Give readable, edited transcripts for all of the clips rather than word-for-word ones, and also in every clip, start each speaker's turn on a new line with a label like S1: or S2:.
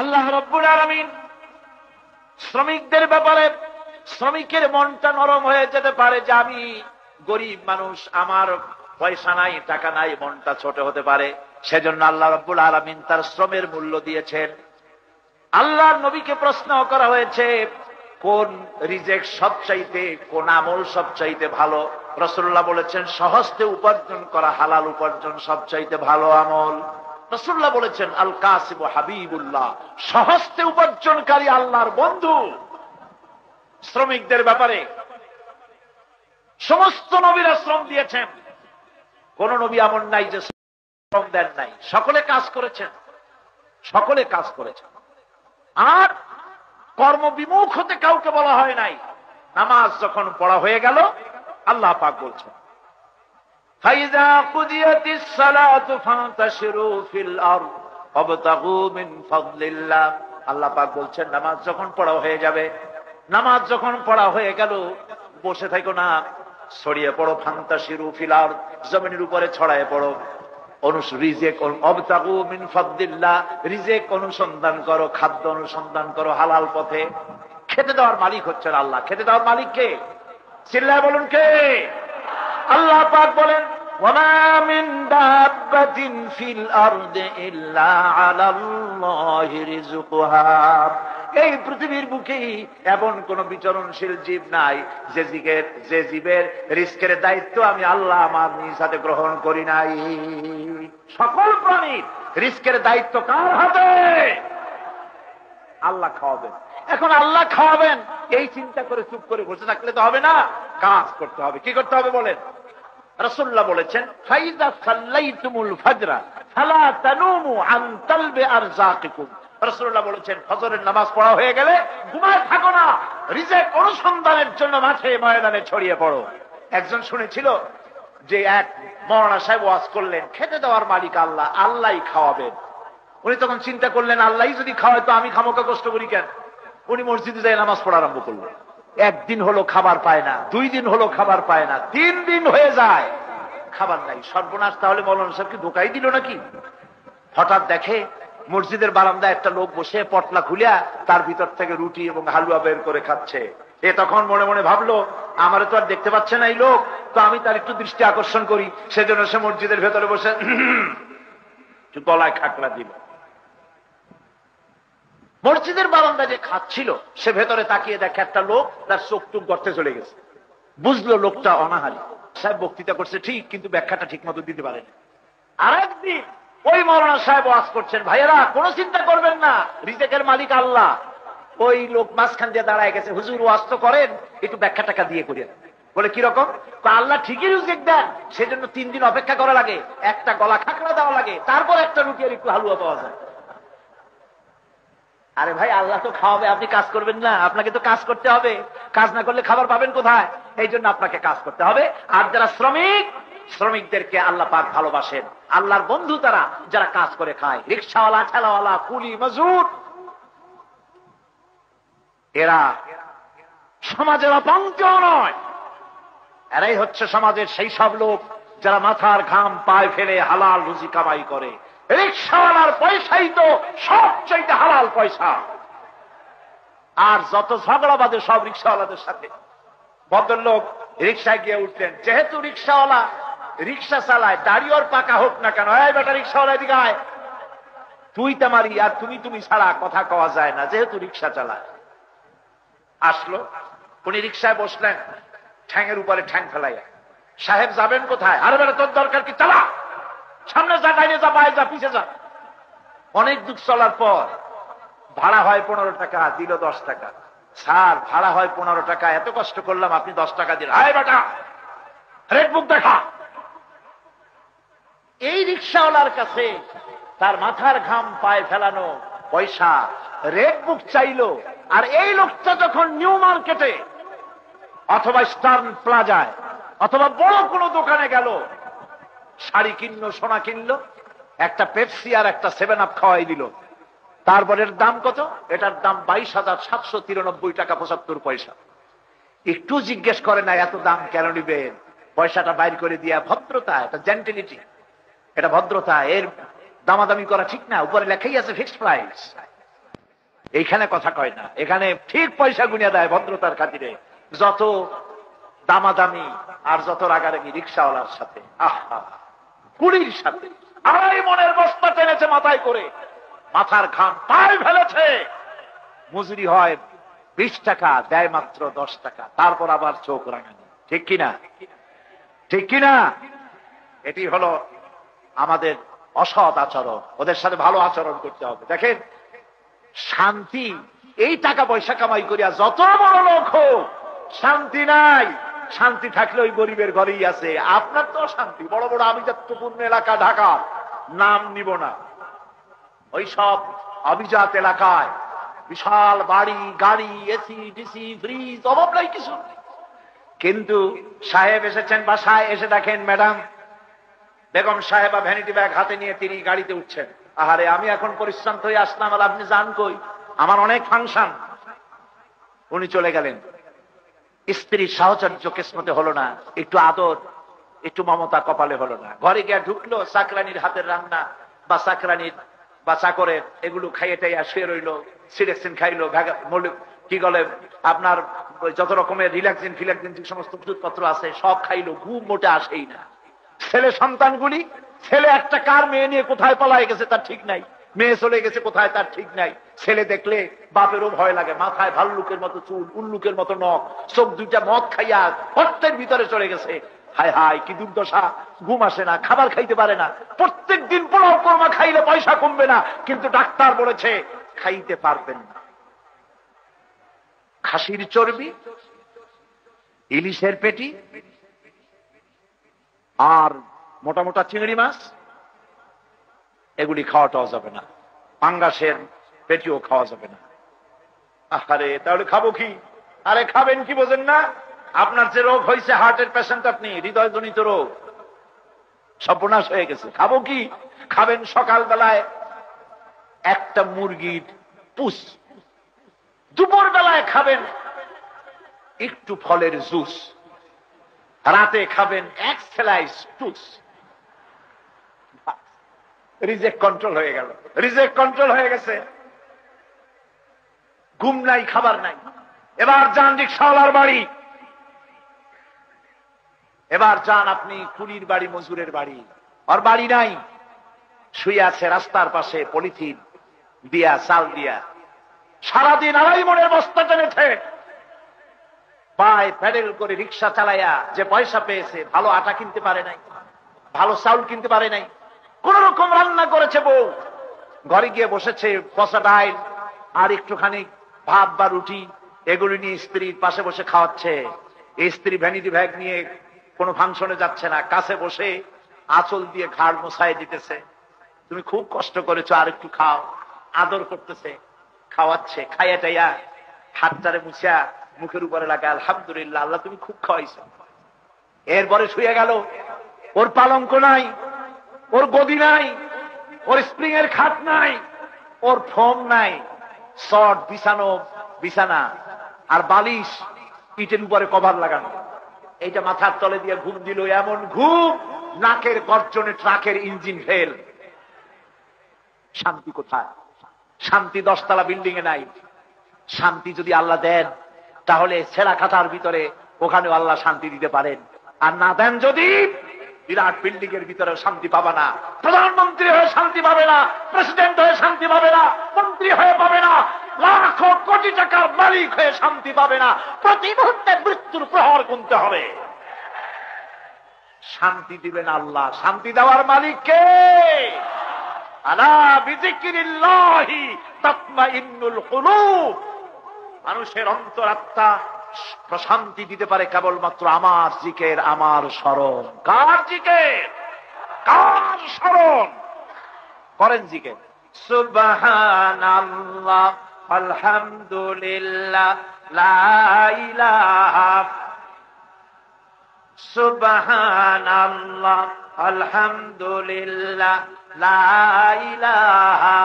S1: আল্লাহ রাব্বুল আলামিন শ্রমিকদের ব্যাপারে শ্রমিকের মনটা নরম হয়ে যেতে পারে যে আমি গরিব মানুষ, আমার পয়সা নাই, টাকা নাই, মনটা ছোট হতে পারে। সেজন্য আল্লাহ রাব্বুল আলামিন তার শ্রমের মূল্য দিয়েছেন। আল্লাহর নবীকে প্রশ্ন করা হয়েছে কোন রিজেক সবচাইতে, কোন আমল সবচাইতে ভালো? রাসূলুল্লাহ বলেছেন সহজতে উপার্জন করা হালাল উপার্জন সবচাইতে ভালো আমল। রাসূলুল্লাহ বলেছেন আল কাসিবু হাবিবুল্লাহ, সহজতে উপার্জনকারী আল্লাহর বন্ধু। শ্রমিকদের ব্যাপারে সমস্ত নবীরা শ্রম দিয়েছেন, কোন নবী এমন নাই যে শ্রম দেন নাই। সকলে কাজ করেছেন, সকলে কাজ করেছেন। আর কর্মবিমুখ হতে কাউকে বলা হয় নাই। নামাজ যখন পড়া হয়ে গেল, আল্লাহ পাক বলছেন ফাইযা কুদিয়াতিস সালাতু ফান্তাশিরু ফিল আরদ ওয়াবতাগু মিন ফাদলিল্লাহ। আল্লাহ পাক বলছেন নামাজ যখন পড়া হয়ে যাবে, নামাজ যখন পড়া হয়ে গেল, বসে থাকো না, ছড়িয়ে পড়ো। ফান্তাশিরু ফিল আরদ, জমিনের উপরে ছড়ায় পড়ো। রিজেক ওয়াবতাগু মিন ফাদলিল্লাহ, রিজেক অনুসন্ধান করো, খাদ্য অনুসন্ধান করো হালাল পথে। খেতে দেওয়ার মালিক হচ্ছেন আল্লাহ। খেতে দেওয়ার মালিক কে? চিল্লায় বলুন কে? আল্লাহ পাক বলেন ওয়ামা মিন দাব্বাতিন ফিল আরদি ইল্লা আলাল্লাহি রিজকুহা। এই পৃথিবীর বুকে এমন কোন বিচরণশীল জীব নাই যে জীবের রিস্কের দায়িত্ব আমি আল্লাহ আমার নিজ হাতে গ্রহণ করি নাই। সকল প্রাণীর রিস্কের দায়িত্ব কার হাতে? আল্লাহ খাওয়াবেন। এখন আল্লাহ খাওয়াবেন এই চিন্তা করে চুপ করে বসে থাকলে তো হবে না, কাজ করতে হবে। কি করতে হবে বলেন? রাসূলুল্লাহ বলেছেন ফাইযা সাল্লাইতুমুল ফাজরা ফালা তানুমু আন তালবি আরযাকিকুম। রাসূলুল্লাহ বলেছেন ফজরের নামাজ পড়া হয়ে গেলে ঘুমায় থাকো না, রিজেক অনুসন্ধানের জন্য মাঠে ময়দানে ছড়িয়ে পড়ো। একজন শুনেছিল যে এক মাওলানা সাহেব ওয়াজ করলেন খেতে দেওয়ার মালিক আল্লাহ, আল্লাহই খাওয়াবেন। উনি তখন চিন্তা করলেন আল্লাহই যদি খাওয়ায় তো আমি খামোকা কষ্ট করি কেন? উনি মসজিদে যাই নামাজ পড়া আরম্ভ করলেন। একদিন হলো খাবার পায় না, 2 দিন হলো খাবার পায় না, 3 দিন হয়ে যায় খাবার নাই। সর্বনাশ, তাহলে মৌলানা সাহেব কি ধোকাই দিল নাকি? হঠাৎ দেখে মসজিদের বারান্দায় একটা লোক বসে পটলা খুলিয়া তার ভিতর থেকে রুটি এবং হালুয়া বের করে খাচ্ছে। এ তখন মনে মনে ভাবলো আমারে তো আর দেখতে পাচ্ছে না এই লোক, তো আমি তার একটু দৃষ্টি আকর্ষণ করি। সেজন্য সে মসজিদের ভেতরে বসে গলায় খাকড়া দিল। মসজিদের বারান্দায় যে খাচ্ছিল সে ভেতরে তাকিয়ে দেখে একটা লোক তার চোখ টুক গর্তে চলে গেছে। বুঝলো লোকটা অনাহারী। সাহেব বক্তৃতা করছে ঠিক, কিন্তু ব্যাখ্যাটা ঠিক মতো দিতে পারেন। আরেকদিন ওই মাওলানা সাহেব ওয়াজ করছেন, ভাইয়েরা কোনো চিন্তা করবেন না, রিজেকের মালিক আল্লাহ। ওই লোক মাঝখান দিয়ে দাঁড়ায় গেছে, হুজুর ওয়াজ তো করেন, একটু ব্যাখ্যা টাকা দিয়ে করেন। বলে কিরকম? আল্লাহ ঠিকই রিজেক দেন, সেজন্য 3 দিন অপেক্ষা করা লাগে, একটা গলা খাকড়া দেওয়া লাগে, তারপর একটা রুটি আর একটু হালুয়া পাওয়া যায়। আরে ভাই আল্লাহ তো খাওয়াবে, আপনি কাজ করবেন না? আপনাকে তো কাজ করতে হবে, কাজ না করলে খাবার পাবেন কোথায়? এই জন্য আপনাকে কাজ করতে হবে। আর যারা শ্রমিক, শ্রমিকদেরকে আল্লাহ পাক ভালোবাসেন। আল্লাহর বন্ধু তারা যারা কাজ করে খায়, রিকশাওয়ালা, ঠেলাওয়ালা, কুলি মজুর, এরা সমাজের অপঙ্ক্তি নয়, এরাই হচ্ছে সমাজের সেই সব লোক যারা মাথার ঘাম পায়ে ফেলে হালাল রুজি কামাই করে। রিকশাওয়ালার পয়সাই তো সবচাইতে হালাল পয়সা। আর যত ঝগড়া বাজে সব রিকশাওয়ালাদের সাথে। ভদ্রলোক রিকশায় গিয়ে উঠলেন, যেহেতু রিকশাওয়ালা রিকশা চালায়, দাড়ি ওর পাকা হোক না কেন, এই বেটা রিকশাওয়ালা এদিকে আয়, তুই তামারি আর তুমি ছাড়া কথা কওয়া যায় না, যেহেতু রিকশা চালায়। আসলো, উনি রিকশায় বসলেন, ঠ্যাংয়ের উপরে ঠ্যাং ফেলাইয়া। সাহেব যাবেন কোথায়? আরে বেটা তোর দরকার কি, চালা, সামনে যা, ডাইনে যা, বায়ে যা, পিছে যা। অনেক দূর চলার পর ভাড়া হয় 15 টাকা, দিল 10 টাকা। স্যার ভাড়া হয় 15 টাকা, এত কষ্ট করলাম আপনি 10 টাকা দিলেন। আয় বেটা রেড বুক দেখা। এই রিকশাওয়ালার কাছে তার মাথার ঘাম পায়ে ফেলানো পয়সা, রেড বুক চাইলো। আর এই লোকটা যখন নিউ মার্কেটে অথবা স্টার্ন প্লাজায় অথবা বড় কোনো দোকানে গেল, শাড়ি কিনলো, সোনা কিনলো, একটা পেপসি আর একটা 7 আপ খাওয়াই দিল। তারপর এর দাম কত? এটার দাম 22,793 টাকা 75 পয়সা। একটু জিজ্ঞেস করে না এত দাম কেন নিবেন? পয়সাটা বাইর করে দিয়া, ভদ্রতা, এটা জেন্টিলিটি, এটা ভদ্রতা। এর দামাদামি করা ঠিক না, উপরে লেখাই আছে ফিক্সড প্রাইস। এইখানে কথা কয় না, এখানে ঠিক পয়সা গুনিয়ে দেয় ভদ্রতার খাতিরে, যত দামাদামি আর যত রাগারাগি রিক্সাওয়ালার সাথে, আহা কুলির সাথে। আড়াই মনের বস্তা টেনেছে মাথায় করে, মাথার ঘাম পায়ে ফেলেছে, মজুরি হয় 20 টাকা, দেয় মাত্র 10 টাকা, তারপর আবার চোখ রাঙানি। ঠিক কিনা? ঠিক কিনা? এটি হলো আমাদের অসৎ আচরণ। ওদের সাথে ভালো আচরণ করতে হবে। দেখেন, শান্তি এই টাকা পয়সা কামাই করিয়া যত বড় লোক হোক, শান্তি নাই। শান্তি থাকলে ওই গরিবের ঘরেই আছে। আপনার তো শান্তি বড় বড় আভিজাত্যপূর্ণ এলাকা, ঢাকা নাম নিব না, ওই সব অভিজাত এলাকায় বিশাল বাড়ি, গাড়ি, এসি, ডিসি, ফ্রিজ, অভাব নাই কিছু। কিন্তু সাহেব এসেছেন বাসায়, এসে দেখেন ম্যাডাম বেগম সাহেবা ভ্যানিটি ব্যাগ হাতে নিয়ে তিনি গাড়িতে উঠছেন। আহারে, আমি এখন পরিশ্রান্ত হয়ে আসলাম, আর আপনি যান কই? আমার অনেক ফাংশন। উনি চলে গেলেন। স্ত্রীর সাহচর্য কিসমতে হলো না, একটু আদর, একটু মমতা কপালে হলো না। ঘরে গিয়ে ঢুকলো, চাকরানির হাতের রান্না বা চাকরানির বা চাকরের এগুলো খাইয়ে টাইয়া শুয়ে রইলো, সিডেক্সিন খাইলো, কি বলে আপনার যত রকমের রিল্যাক্সিন ফিল্যাক্সিন যে সমস্ত ওষুধপত্র আছে সব খাইলো, ঘুম মোটে আসেই না। ছেলে সন্তানগুলি, ছেলে একটা কার মেয়ে নিয়ে কোথায় পালায় গেছে তার ঠিক নাই, মেয়ে চলে গেছে কোথায় তার ঠিক নাই। ছেলে দেখলে বাপেরও ভয় লাগে, মাথায় ভাল্লুকের মতো চুল, উল্লুকের মতো নখ, চোখ দুইটা মদ খাইয়া গর্তের ভিতরে চলে গেছে। হায় হায়, কি দুর্দশা! ঘুম আসে না, খাবার খাইতে পারে না। প্রত্যেক দিন পোলাও কোরমা খাইলে পয়সা কমবে না, কিন্তু ডাক্তার বলেছে খাইতে পারবেন না। খাসির চর্বি, ইলিশের পেটি, আর মোটা মোটা চিংড়ি মাছ, এগুলি খাওয়াটাও যাবে না। পাঙ্গাসের পেটিও খাওয়া যাবে না। আরে তাহলে খাবো কি? আরে খাবেন কি বোঝেন না? আপনার যে রোগ হয়েছে, হার্টের পেশেন্ট আপনি, হৃদয়জনিত রোগ, সর্বনাশ হয়ে গেছে। খাবো কি? খাবেন সকালবেলায় একটা মুরগির পুষ, দুপুর বেলায় খাবেন একটু ফলের জুস, রাতে খাবেন এক স্লাইস টুস। রিজেক্ট কন্ট্রোল হয়ে গেল, রিজেক্ট কন্ট্রোল হয়ে গেছে। ঘুম নাই, খাবার নাই। এবার যান রিক্সাওয়ালার বাড়ি, এবার যান আপনি কুলির বাড়ি, মজুরের বাড়ি। আর বাড়ি নাই, শুয়ে আছে রাস্তার পাশে পলিথিন দিয়া, চাল দিয়া, সারাদিন আড়াই মনের বস্তা টেনেছে, পায়ে প্যাডেল করে রিক্সা চালাইয়া যে পয়সা পেয়েছে, ভালো আটা কিনতে পারে নাই, ভালো চাউল কিনতে পারে নাই, কোন রকম রান্না করেছে বউ। ঘরে গিয়ে বসেছে পচা ডাইল আর একটুখানি ভাত বা রুটি, এগুলি নিয়ে স্ত্রীর পাশে বসে খাওয়াচ্ছে। এই স্ত্রী ভ্যানিটি ব্যাগ নিয়ে কোনো ফাংশনে যাচ্ছে না, কাছে বসে আঁচল দিয়ে ঘাড় মোছায় দিতেছে। তুমি খুব কষ্ট করেছো, আর একটু খাও। আদর করতেছে, খাওয়াচ্ছে, খাইয়া টাইয়া হাতটারে মুছিয়া মুখের উপরে লাগা, আলহামদুলিল্লাহ, আল্লাহ তুমি খুব খাওয়াইছো। এরপরে শুয়ে গেল। ওর পালঙ্ক নাই, ওর গদি নাই, ওর স্প্রিং এর খাট নাই, ওর ফোম নাই, শর্ট বিছানো বিছানা আর বালিশ ইটের উপরে কভার লাগানো। এইটা মাথার তলে দিয়ে ঘুম দিল, এমন ঘুম নাকের গর্জনে ট্রাকের ইঞ্জিন ফেল। শান্তি কোথায়? শান্তি 10 তলা বিল্ডিং এ নাই। শান্তি যদি আল্লাহ দেন, তাহলে ছেঁড়া খাতার ভিতরে ওখানেও আল্লাহ শান্তি দিতে পারেন। আর না দেন যদি, বিরাট বিল্ডিং এর ভিতরে শান্তি পাবে না। প্রধানমন্ত্রী হয়ে শান্তি পাবে না, প্রেসিডেন্ট হয়ে শান্তি পাবে না, মন্ত্রী হয়ে পাবে না, লাখো কোটি টাকার মালিক হয়ে শান্তি পাবে না। প্রতি মুহূর্তে মৃত্যুর প্রহর গুনতে হবে। শান্তি দিবেন আল্লাহ। শান্তি দেওয়ার মালিক কে? আলা বিযিকরিল্লাহি তাতমাইন্নুল কুলুব। মানুষের অন্তরাত্মা প্রশান্তি দিতে পারে কেবলমাত্র আমার জিকির, আমার স্মরণ। কার জিকির? কার স্মরণ? করেন জিকির। সুবহানাল্লাহ, আলহামদুলিল্লাহ, লা ইলাহা, সুবহানাল্লাহ, আলহামদুলিল্লাহ, লা ইলাহা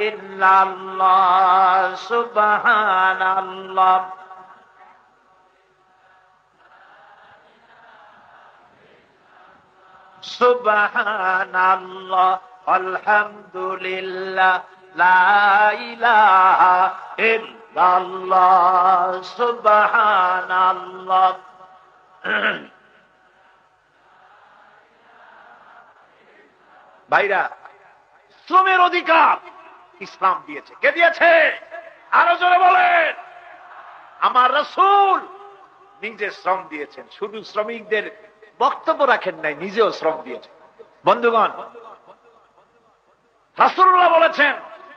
S1: ইল্লাল্লাহ, সুবহানাল্লাহ। সুবহানাল্লাহ, আলহামদুলিল্লাহ, লা ইলাহা ইল্লাল্লাহ সুবহানাল্লাহ। ভাইরা, শ্রমের অধিকার ইসলাম দিয়েছে। কে দিয়েছে? আরো জোরে বলেন। আমার রাসূল নিজে শ্রম দিয়েছেন, শুধু শ্রমিকদের বক্তব্য রাখেন নাই, নিজেও শ্রম দিয়েছেন। বন্ধুগণ, রাসূলুল্লাহ বলেছেন,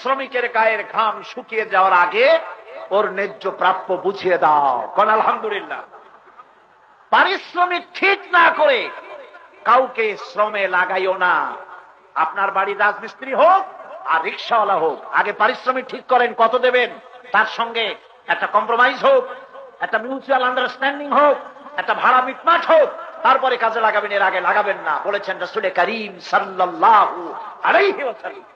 S1: শ্রমিকের গায়ের ঘাম শুকিয়ে যাওয়ার আগে ওর ন্যায্য প্রাপ্য বুঝিয়ে দাও। কোন আলহামদুলিল্লাহ। পারিশ্রমিক ঠিক না করে কাউকে শ্রমে লাগাইও না। আপনার বাড়ি রাজমিস্ত্রি হোক আর রিক্সাওয়ালা হোক, আগে পারিশ্রমিক ঠিক করেন কত দেবেন, তার সঙ্গে একটা কম্প্রোমাইজ হোক, একটা মিউচুয়াল আন্ডারস্ট্যান্ডিং হোক, একটা ভাড়া মিটমাট হোক, তারপরে কাজে লাগাবেন, এর আগে লাগাবেন না। বলেছেন রাসূল করিম সাল্লাল্লাহু আলাইহি ওয়াসাল্লাম।